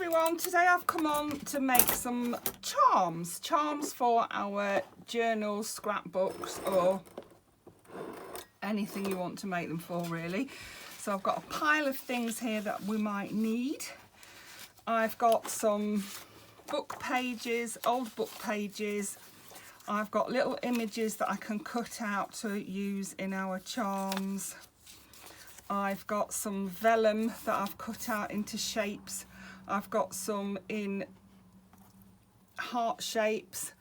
everyone, today I've come on to make some charms for our journals, scrapbooks, or anything you want to make them for really. So I've got a pile of things here that we might need. I've got some book pages, old book pages. I've got little images that I can cut out to use in our charms. I've got some vellum that I've cut out into shapes. I've got some in heart shapes.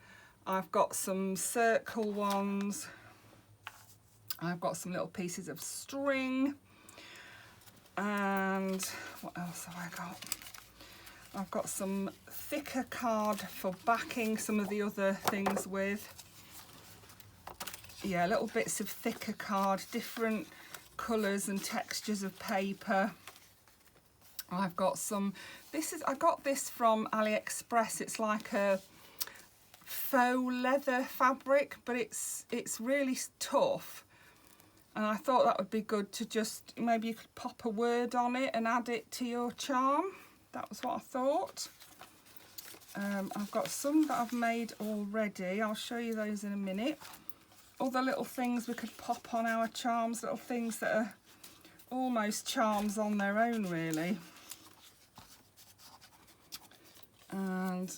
I've got some circle ones. I've got some little pieces of string. And what else have I got? I've got some thicker card for backing some of the other things with. Yeah, little bits of thicker card, different colours and textures of paper. I've got some, I got this from AliExpress. It's like a faux leather fabric, but it's really tough. And I thought that would be good to just, maybe you could pop a word on it and add it to your charm. That was what I thought. I've got some that I've made already. I'll show you those in a minute. Other little things we could pop on our charms, little things that are almost charms on their own really. And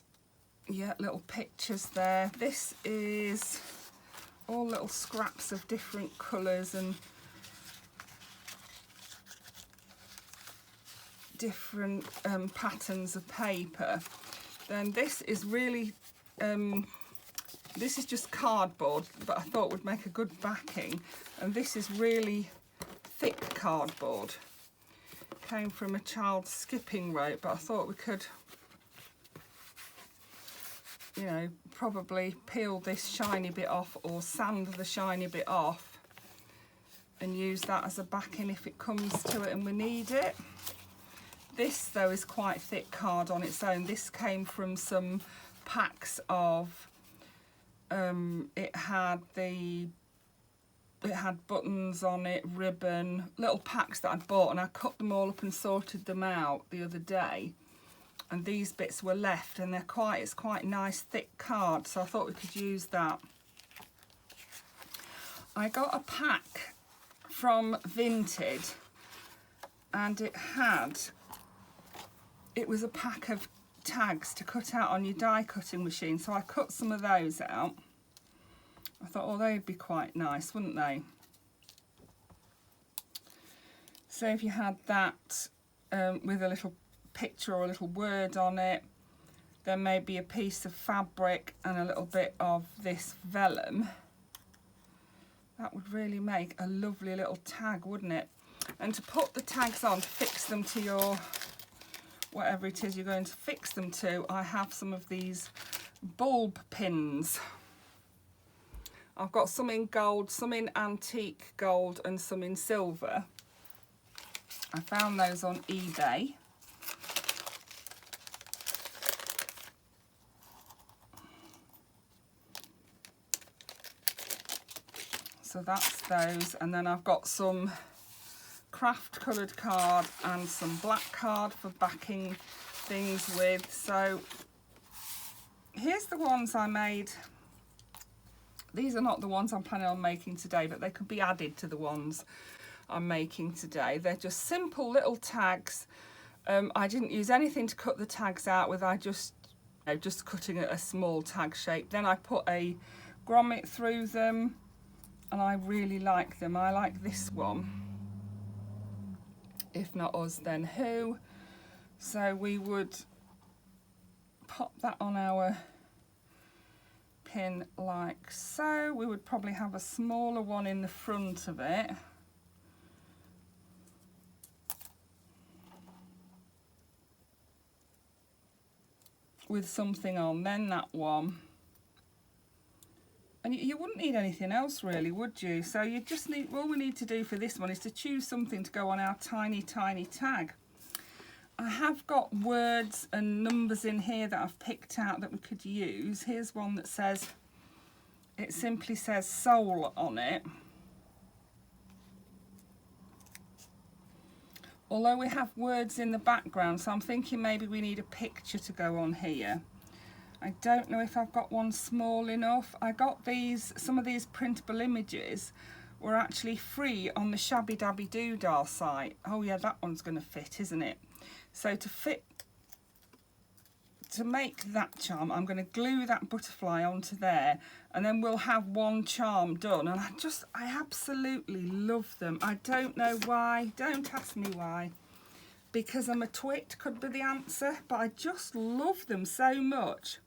yeah, little pictures there. This is all little scraps of different colours and different patterns of paper. Then this is really this is just cardboard, but I thought would make a good backing. And this is really thick cardboard. Came from a child's skipping rope, but I thought we could, you know, probably peel this shiny bit off or sand the shiny bit off and use that as a backing if it comes to it and we need it. This though is quite thick card on its own. This came from some packs of it had buttons on it, ribbon, little packs that I'd bought, and I cut them all up and sorted them out the other day, and these bits were left, and it's quite nice thick card, so I thought we could use that. I got a pack from Vinted, and it was a pack of tags to cut out on your die cutting machine, so I cut some of those out. I thought, oh, they'd be quite nice, wouldn't they? So if you had that with a little picture or a little word on it, then maybe a piece of fabric and a little bit of this vellum, that would really make a lovely little tag, wouldn't it? And to put the tags on, to fix them to your whatever it is you're going to fix them to, I have some of these bulb pins. I've got some in gold, some in antique gold and some in silver. I found those on eBay. So that's those, and then I've got some craft coloured card and some black card for backing things with. So here's the ones I made. These are not the ones I'm planning on making today, but they could be added to the ones I'm making today. They're just simple little tags. I didn't use anything to cut the tags out with. I just cutting a small tag shape. Then I put a grommet through them, and I really like them. I like this one. If not us, then who? So we would pop that on our pin like so. We would probably have a smaller one in the front of it. With something on, then that one. And you wouldn't need anything else really, would you? So you just need, all we need to do for this one is to choose something to go on our tiny, tiny tag. I have got words and numbers in here that I've picked out that we could use. Here's one that says, it simply says soul on it. although we have words in the background, so I'm thinking maybe we need a picture to go on here. I don't know if I've got one small enough. I got these, some of these printable images were actually free on the Shabby Dabby Doodah site. Oh yeah, that one's going to fit, isn't it? So to make that charm, I'm going to glue that butterfly onto there, and then we'll have one charm done. And I absolutely love them. I don't know why, don't ask me why, because I'm a twit could be the answer, but I just love them so much.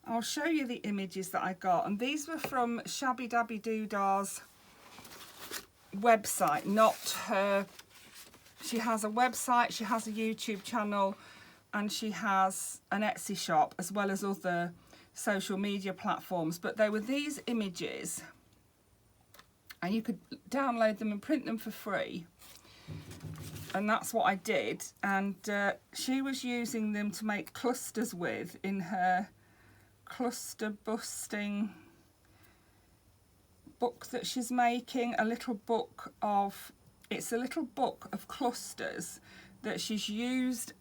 I'll show you the images that I got, and these were from Shabby Dabby Doodah's website, not her. She has a website, she has a YouTube channel, and she has an Etsy shop as well as other social media platforms. But there were these images, and you could download them and print them for free, and that's what I did. And she was using them to make clusters with in her cluster busting book that she's making. A little book of, it's a little book of clusters that she's used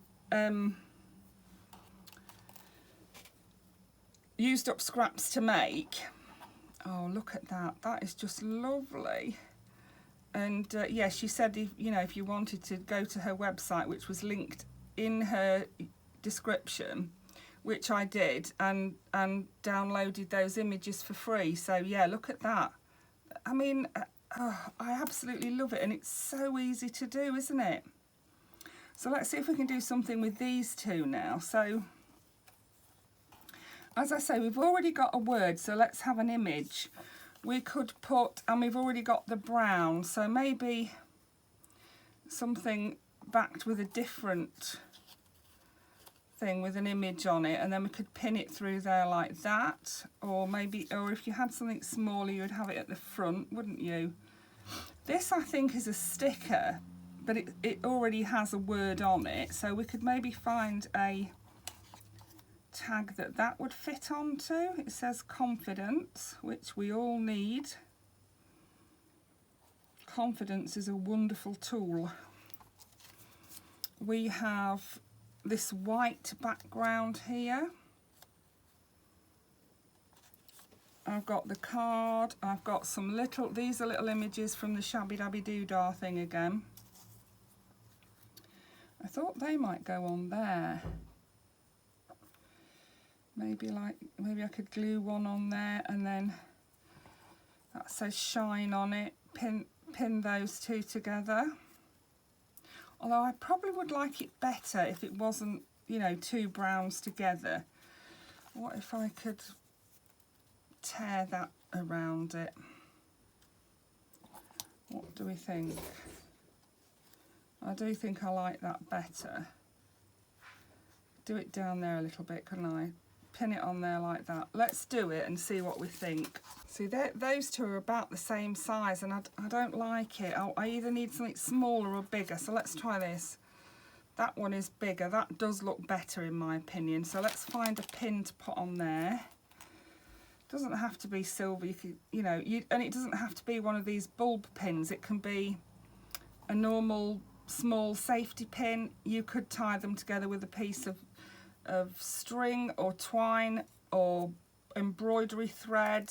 up scraps to make. Oh, look at that, that is just lovely. And yeah, she said if if you wanted to go to her website, which was linked in her description, which I did, and downloaded those images for free. So yeah, look at that. I mean, I absolutely love it, and it's so easy to do, isn't it? So let's see if we can do something with these two now. So as I say, we've already got a word, so let's have an image. We could put, and we've already got the brown, so maybe something backed with a different thing with an image on it, and then we could pin it through there like that. Or maybe, or if you had something smaller, you would have it at the front, wouldn't you? This I think is a sticker, but it already has a word on it, so we could maybe find a tag that would fit onto. It says confidence, which we all need. Confidence is a wonderful tool. We have this white background here. I've got the card, I've got some little, these are little images from the Shabby Dabby Doodah thing again. I thought they might go on there. Maybe I could glue one on there, and then that says shine on it, pin those two together. Although I probably would like it better if it wasn't, two browns together. What if I could tear that around it? What do we think? I do think I like that better. Do it down there a little bit, couldn't I? Pin it on there like that. Let's do it and see what we think. See, those two are about the same size, and I don't like it. I either need something smaller or bigger, so let's try this. That one is bigger. That does look better in my opinion. So let's find a pin to put on there. Doesn't have to be silver. You could, and it doesn't have to be one of these bulb pins. It can be a normal small safety pin. You could tie them together with a piece of string or twine or embroidery thread,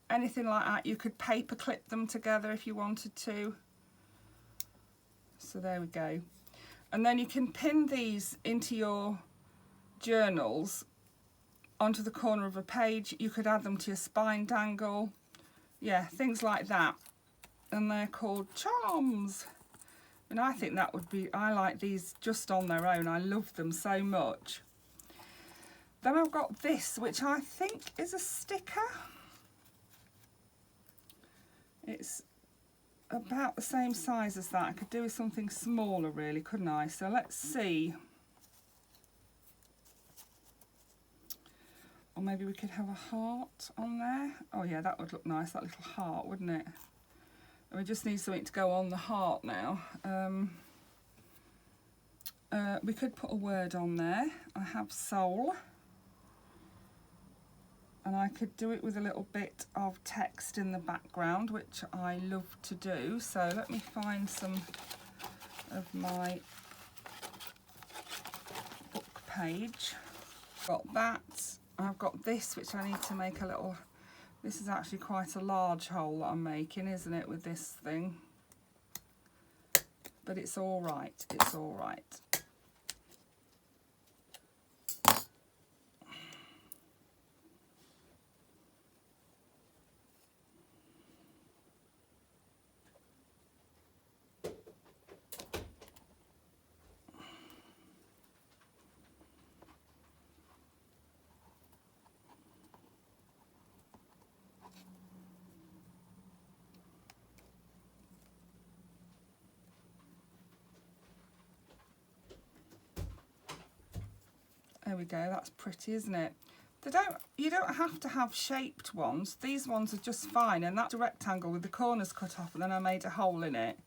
anything like that. You could paper clip them together if you wanted to. So there we go. And then you can pin these into your journals onto the corner of a page. You could add them to your spine dangle, yeah, things like that, and they're called charms. And I think that would be, I like these just on their own. I love them so much. Then I've got this, which I think is a sticker. It's about the same size as that. I could do with something smaller really, couldn't I? So let's see. Or maybe we could have a heart on there. Oh yeah, that would look nice, that little heart, wouldn't it? We just need something to go on the heart now. We could put a word on there. I have soul. And I could do it with a little bit of text in the background, which I love to do. So let me find some of my book page. Got that. I've got this, which I need to make a little, this is actually quite a large hole that I'm making, isn't it, with this thing? But it's all right, it's all right. There we go, that's pretty, isn't it? You don't have to have shaped ones. These ones are just fine, and that's a rectangle with the corners cut off, and then I made a hole in it.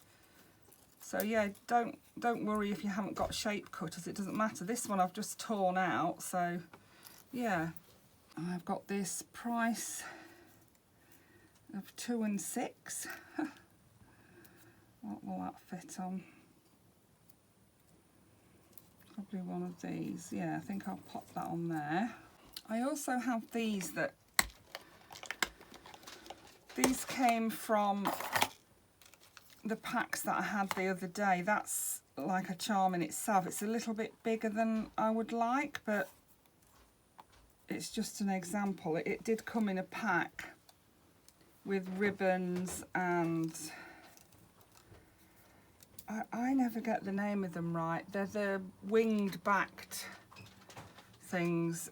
So yeah, don't worry if you haven't got shape cutters, it doesn't matter. This one I've just torn out, so yeah. I've got this price of 2 and 6. What will that fit on? Probably one of these. Yeah, I think I'll pop that on there. I also have these came from the packs that I had the other day. That's like a charm in itself. It's a little bit bigger than I would like, but it's just an example. It did come in a pack with ribbons and I never get the name of them right. They're the winged backed things.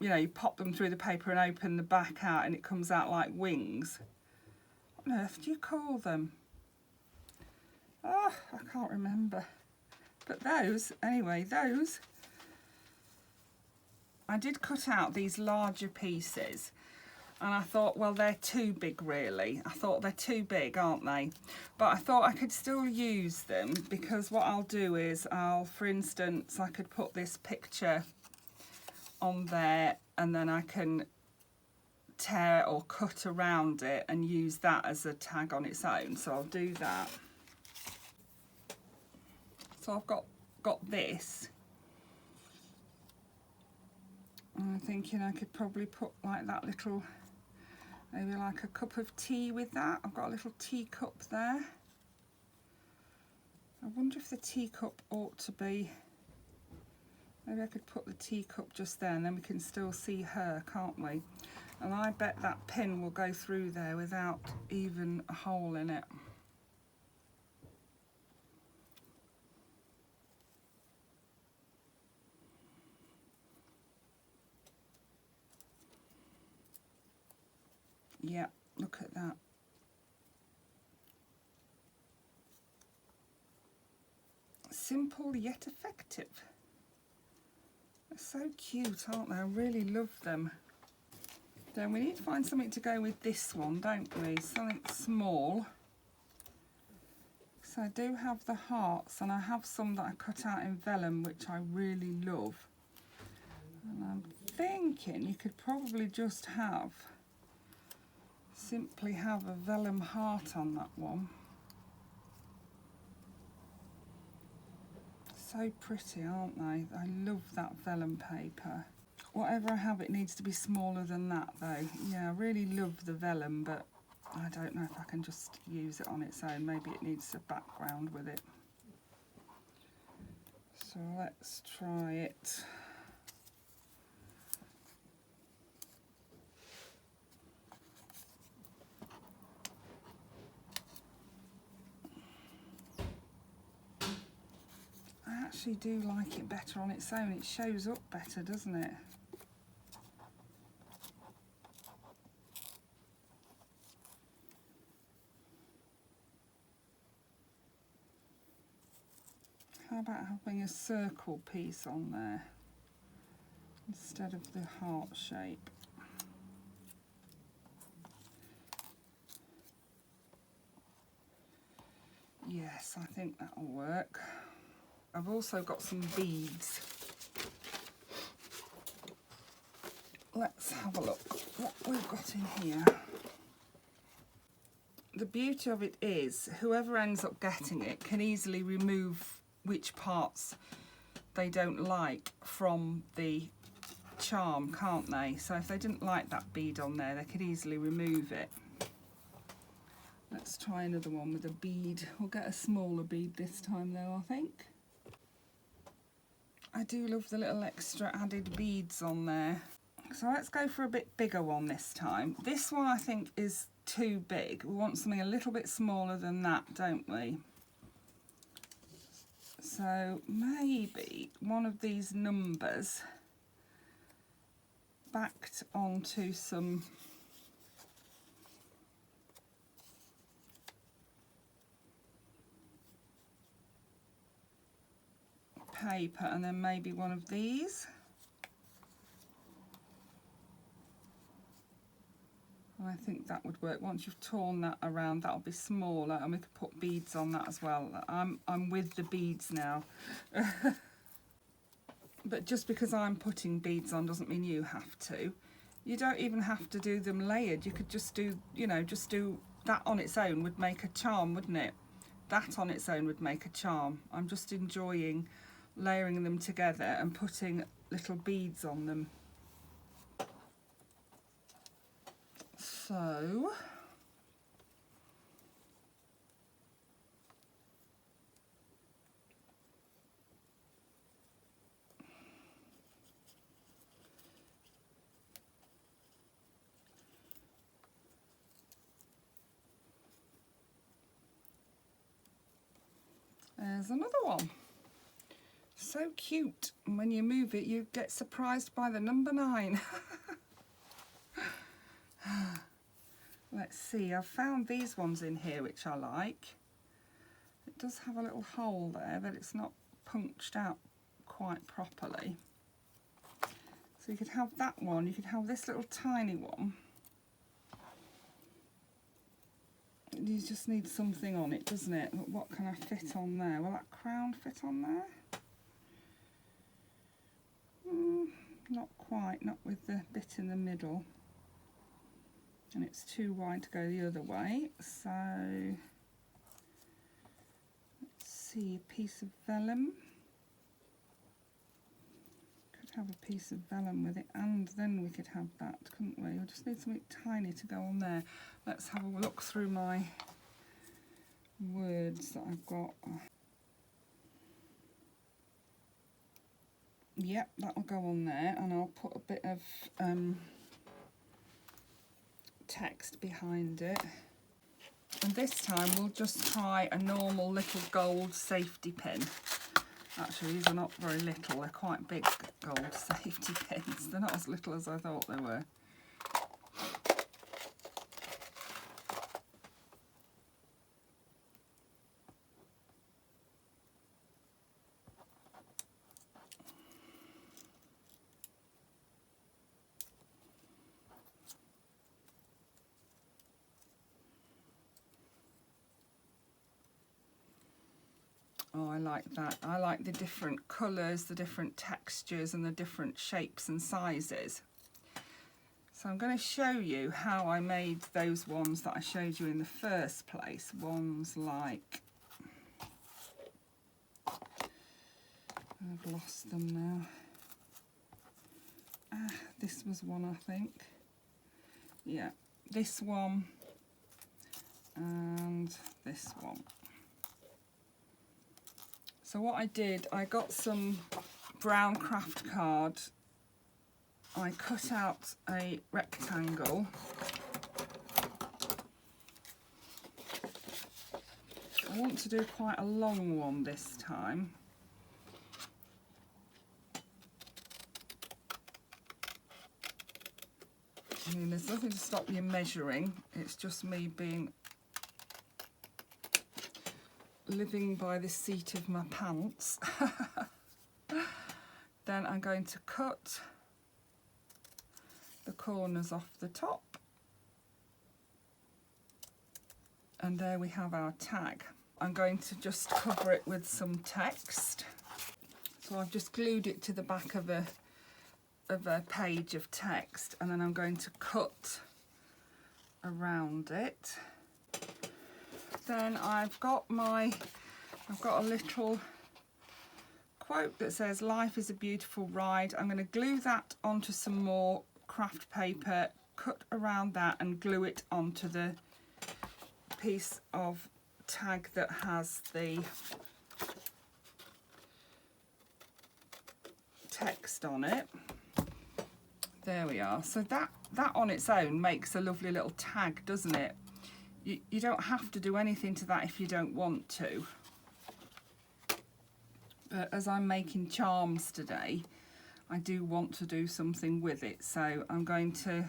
You know, you pop them through the paper and open the back out and it comes out like wings. What on earth do you call them? Oh, I can't remember. But those, anyway, those, I did cut out these larger pieces and I thought, well, they're too big really. I thought they're too big, aren't they? But I thought I could still use them, because what I'll do is for instance, I could put this picture on there and then I can tear or cut around it and use that as a tag on its own. So I'll do that. So I've got this. And I'm thinking I could probably put like that little, maybe like a cup of tea with that. I've got a little teacup there. I wonder if the teacup ought to be, maybe I could put the teacup just there and then we can still see her, can't we? And I bet that pin will go through there without even a hole in it. Yeah, look at that. Simple yet effective. They're so cute, aren't they? I really love them. Then we need to find something to go with this one, don't we? Something small. So I do have the hearts, and I have some that I cut out in vellum, which I really love. And I'm thinking you could probably just simply have a vellum heart on that one. So pretty, aren't they? I love that vellum paper. Whatever I have, it needs to be smaller than that though. Yeah, I really love the vellum, but I don't know if I can just use it on its own. Maybe it needs a background with it. So let's try it. I actually do like it better on its own. It shows up better, doesn't it? How about having a circle piece on there instead of the heart shape? Yes, I think that'll work. I've also got some beads. Let's have a look what we've got in here. the beauty of it is whoever ends up getting it can easily remove which parts they don't like from the charm, can't they? So if they didn't like that bead on there, they could easily remove it. Let's try another one with a bead. We'll get a smaller bead this time though, I think. I do love the little extra added beads on there. So let's go for a bit bigger one this time. This one I think is too big. We want something a little bit smaller than that, don't we? So maybe one of these numbers backed onto some paper, and then maybe one of these. I think that would work. Once you've torn that around, that'll be smaller, and we could put beads on that as well. I'm with the beads now. But just because I'm putting beads on doesn't mean you have to. You don't even have to do them layered. You could just do, you know, just do that on its own would make a charm, wouldn't it? That on its own would make a charm. I'm just enjoying layering them together and putting little beads on them. So there's another one. So cute. And when you move it, you get surprised by the number 9. Let's see, I've found these ones in here which I like. It does have a little hole there, but it's not punched out quite properly. So you could have that one, you could have this little tiny one. You just need something on it, doesn't it? What can I fit on there? Will that crown fit on there? Not quite, not with the bit in the middle. And it's too wide to go the other way. So let's see, a piece of vellum. Could have a piece of vellum with it, and then we could have that, couldn't we? We just need something tiny to go on there. Let's have a look through my words that I've got. Yep, that'll go on there, and I'll put a bit of text behind it. And this time we'll just try a normal little gold safety pin. Actually, these are not very little, they're quite big gold safety pins. They're not as little as I thought they were. Oh, I like that. I like the different colours, the different textures and the different shapes and sizes. So I'm going to show you how I made those ones that I showed you in the first place. Ones like... I've lost them now. This was one, I think. Yeah, this one and this one. So what I did, I got some brown craft card. I cut out a rectangle. I want to do quite a long one this time. I mean, there's nothing to stop you measuring. It's just me living by the seat of my pants. Then I'm going to cut the corners off the top, and there we have our tag. I'm going to just cover it with some text. So I've just glued it to the back of a page of text, and then I'm going to cut around it. then I've got a little quote that says, "Life is a beautiful ride." I'm going to glue that onto some more craft paper, cut around that and glue it onto the piece of tag that has the text on it. There we are. So that on its own makes a lovely little tag, doesn't it? You don't have to do anything to that if you don't want to. But as I'm making charms today, I do want to do something with it. So I'm going to,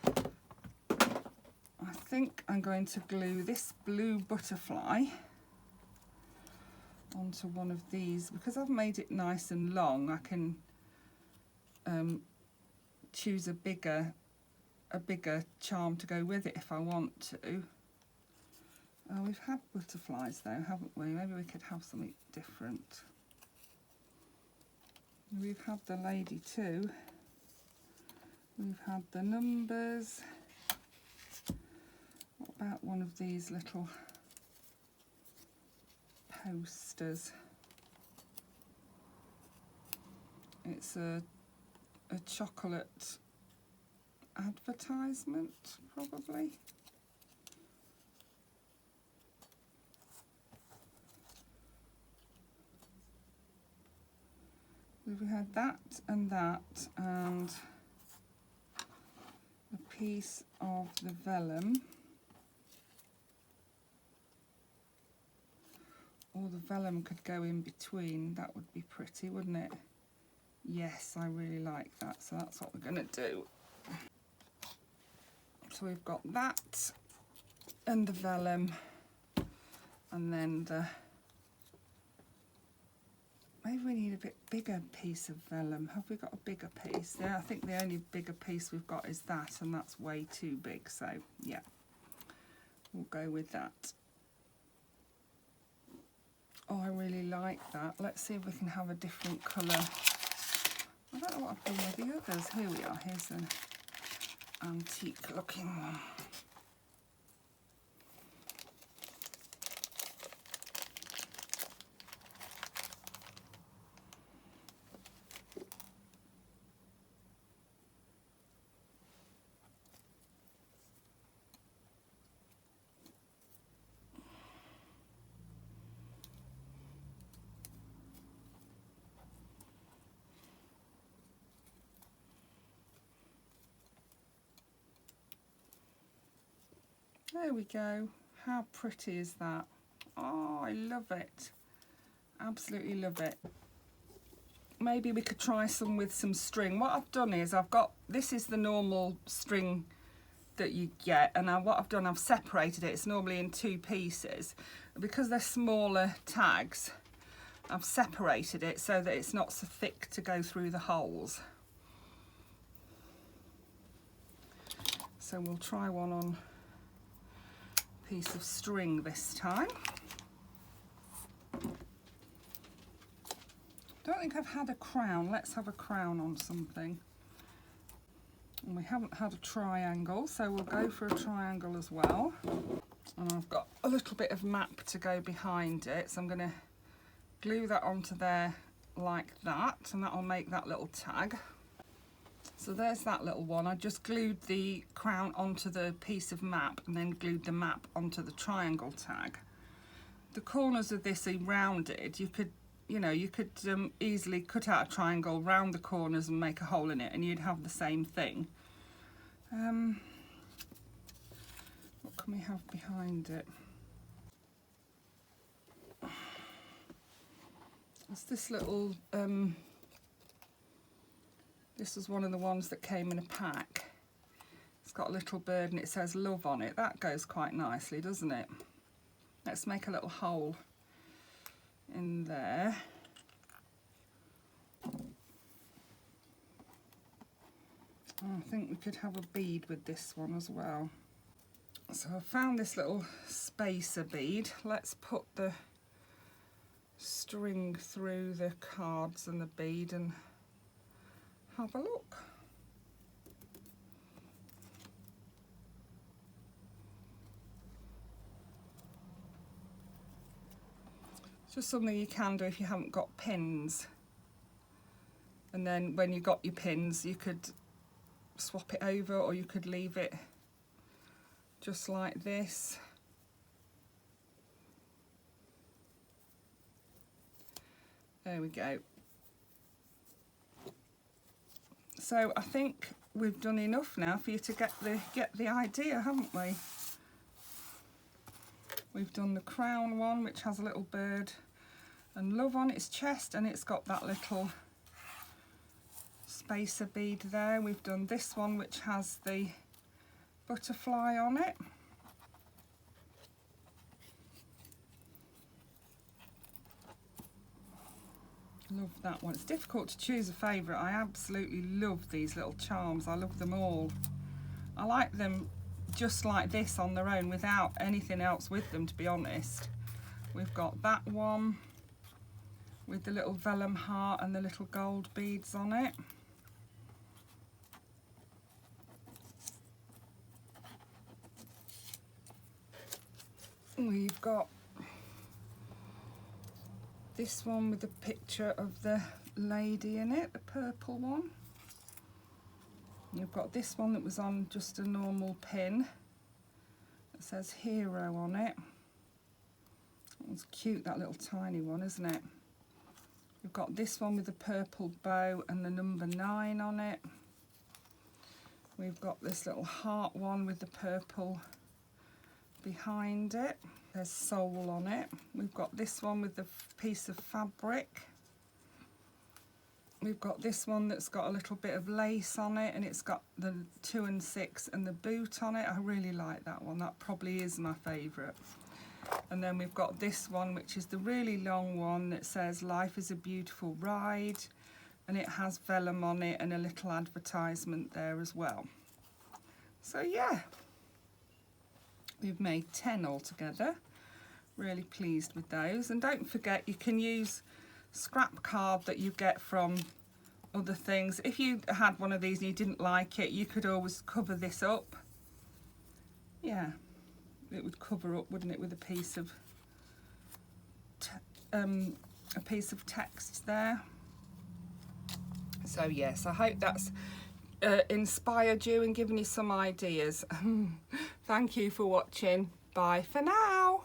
I think I'm going to glue this blue butterfly onto one of these. Because I've made it nice and long, I can choose a bigger charm to go with it if I want to. Oh, we've had butterflies though, haven't we? Maybe we could have something different. We've had the lady too. We've had the numbers. What about one of these little posters? It's a chocolate advertisement, probably. We had that and a piece of the vellum. Or the vellum could go in between. That would be pretty, wouldn't it? Yes, I really like that. So that's what we're going to do. So we've got that and the vellum, and then maybe we need a bit bigger piece of vellum. Have we got a bigger piece? Yeah, I think the only bigger piece we've got is that, and that's way too big. So yeah, we'll go with that. Oh, I really like that. Let's see if we can have a different colour. I don't know what I've done with the others. Here we are. Here's an antique looking one. There we go. How pretty is that? Oh, I love it. Absolutely love it. Maybe we could try some with some string. What I've done is this is the normal string that you get, and what I've done, I've separated it. It's normally in two pieces. Because they're smaller tags, I've separated it so that it's not so thick to go through the holes. So we'll try one on piece of string this time. Don't think I've had a crown. Let's have a crown on something. And we haven't had a triangle, so we'll go for a triangle as well. And I've got a little bit of map to go behind it, so I'm going to glue that onto there like that, and that'll make that little tag. So there's that little one. I just glued the crown onto the piece of map and then glued the map onto the triangle tag. The corners of this are rounded. You could easily cut out a triangle round the corners and make a hole in it, and you'd have the same thing. What can we have behind it? It's this little this was one of the ones that came in a pack. It's got a little bird and it says love on it. That goes quite nicely, doesn't it? Let's make a little hole in there. Oh, I think we could have a bead with this one as well. So I found this little spacer bead. Let's put the string through the cards and the bead and have a look. It's just something you can do if you haven't got pins. And then when you got your pins, you could swap it over, or you could leave it just like this. There we go. So I think we've done enough now for you to get the idea, haven't we? We've done the crown one, which has a little bird and love on its chest, and it's got that little spacer bead there. We've done this one, which has the butterfly on it. Love that one. It's difficult to choose a favourite. I absolutely love these little charms. I love them all. I like them just like this on their own without anything else with them, to be honest. We've got that one with the little vellum heart and the little gold beads on it. We've got this one with the picture of the lady in it, the purple one. You've got this one that was on just a normal pin. It says hero on it. It's cute, that little tiny one, isn't it? We've got this one with the purple bow and the number 9 on it. We've got this little heart one with the purple behind it. There's soul on it. We've got this one with the piece of fabric. We've got this one that's got a little bit of lace on it, and it's got the 2 and 6 and the boot on it. I really like that one. That probably is my favourite. And then we've got this one, which is the really long one that says life is a beautiful ride, and it has vellum on it and a little advertisement there as well. So yeah, we've made 10 altogether. Really pleased with those. And don't forget, you can use scrap card that you get from other things. If you had one of these and you didn't like it, you could always cover this up. Yeah, it would cover up, wouldn't it, with a piece of text there. So yes, I hope that's inspired you and given you some ideas. Thank you for watching. Bye for now.